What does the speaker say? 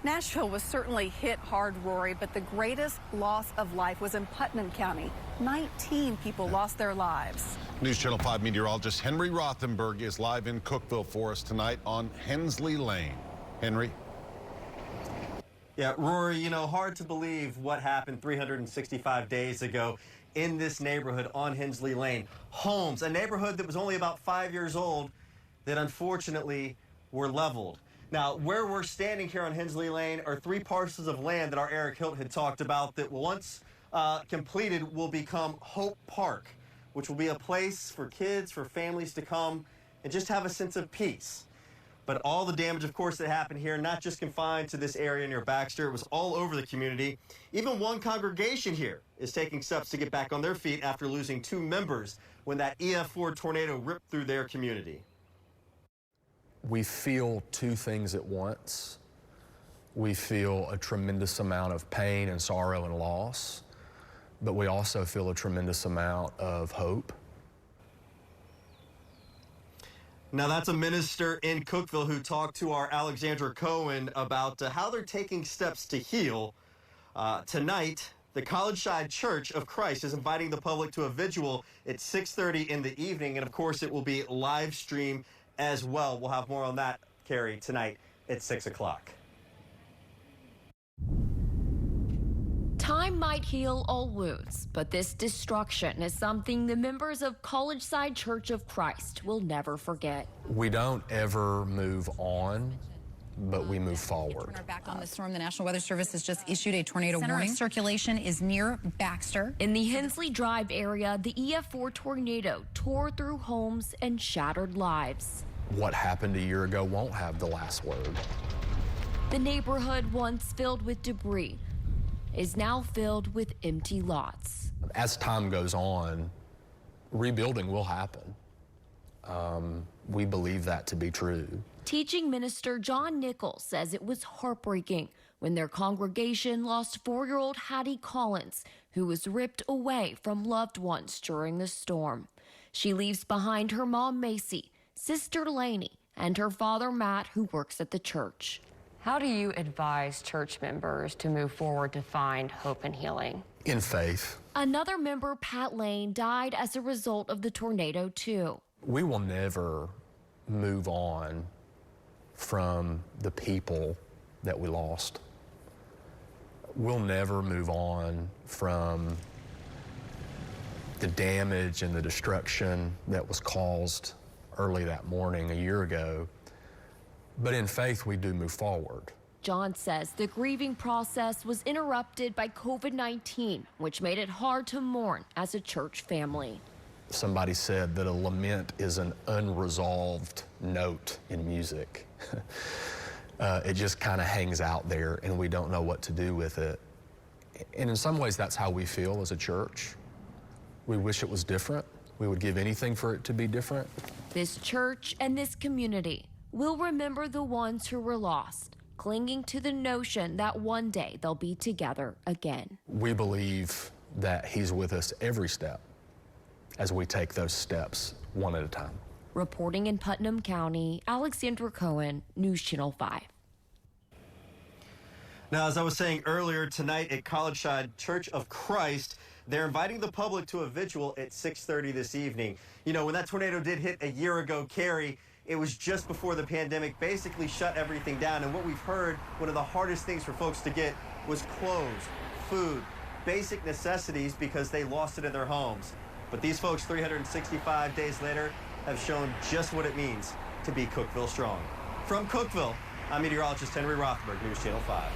Nashville was certainly hit hard, Rory, but the greatest loss of life was in Putnam County. 19 people lost their lives. News Channel 5 meteorologist Henry Rothenberg is live in Cookeville for us tonight on Hensley Lane. Henry? Yeah, Rory, you know, hard to believe what happened 365 days ago in this neighborhood on Hensley Lane. Homes, a neighborhood that was only about 5 years old, that unfortunately were leveled. Now, where we're standing here on Hensley Lane are 3 parcels of land that our Eric Hilt had talked about that once completed will become Hope Park, which will be a place for kids, for families to come and just have a sense of peace. But all the damage, of course, that happened here, not just confined to this area near Baxter, it was all over the community. Even one congregation here is taking steps to get back on their feet after losing 2 members when that EF4 tornado ripped through their community. We feel 2 things at once. We feel a tremendous amount of pain and sorrow and loss, but we also feel a tremendous amount of hope. Now, that's a minister in Cookeville who talked to our Alexandra Cohen about how they're taking steps to heal. Tonight, the College Side Church of Christ is inviting the public to a vigil at 6:30 in the evening, and of course, it will be live streamed as well. We'll have more on that, Carrie, tonight at 6 o'clock. Time might heal all wounds, but this destruction is something the members of College Side Church of Christ will never forget. We don't ever move on, but we move forward. Back on the storm, the National Weather Service has just issued a tornado warning. Circulation is near Baxter. In the Hensley Drive area, the EF4 tornado tore through homes and shattered lives. What happened a year ago won't have the last word. The neighborhood, once filled with debris, is now filled with empty lots. As time goes on, rebuilding will happen. We believe that to be true. Teaching minister John Nichols says it was heartbreaking when their congregation lost 4-year-old Hattie Collins, who was ripped away from loved ones during the storm. She leaves behind her mom, Macy, sister Lainey, and her father, Matt, who works at the church. How do you advise church members to move forward to find hope and healing? In faith. Another member, Pat Lane, died as a result of the tornado, too. We will never move on from the people that we lost. We'll never move on from the damage and the destruction that was caused early that morning a year ago. But in faith, we do move forward. John says the grieving process was interrupted by COVID-19, which made it hard to mourn as a church family. Somebody said that a lament is an unresolved note in music. It just kind of hangs out there and we don't know what to do with it. And in some ways, that's how we feel as a church. We wish it was different. We would give anything for it to be different. This church and this community will remember the ones who were lost, clinging to the notion that one day they'll be together again. We believe that he's with us every step as we take those steps one at a time. Reporting in Putnam County, Alexandra Cohen, News Channel 5. Now, as I was saying earlier, tonight at College Side Church of Christ, they're inviting the public to a vigil at 6:30 this evening. You know, when that tornado did hit a year ago, Carrie, it was just before the pandemic basically shut everything down. And what we've heard, one of the hardest things for folks to get was clothes, food, basic necessities because they lost it in their homes. But these folks, 365 days later, have shown just what it means to be Cookeville strong. From Cookeville, I'm meteorologist Henry Rothenberg, News Channel 5.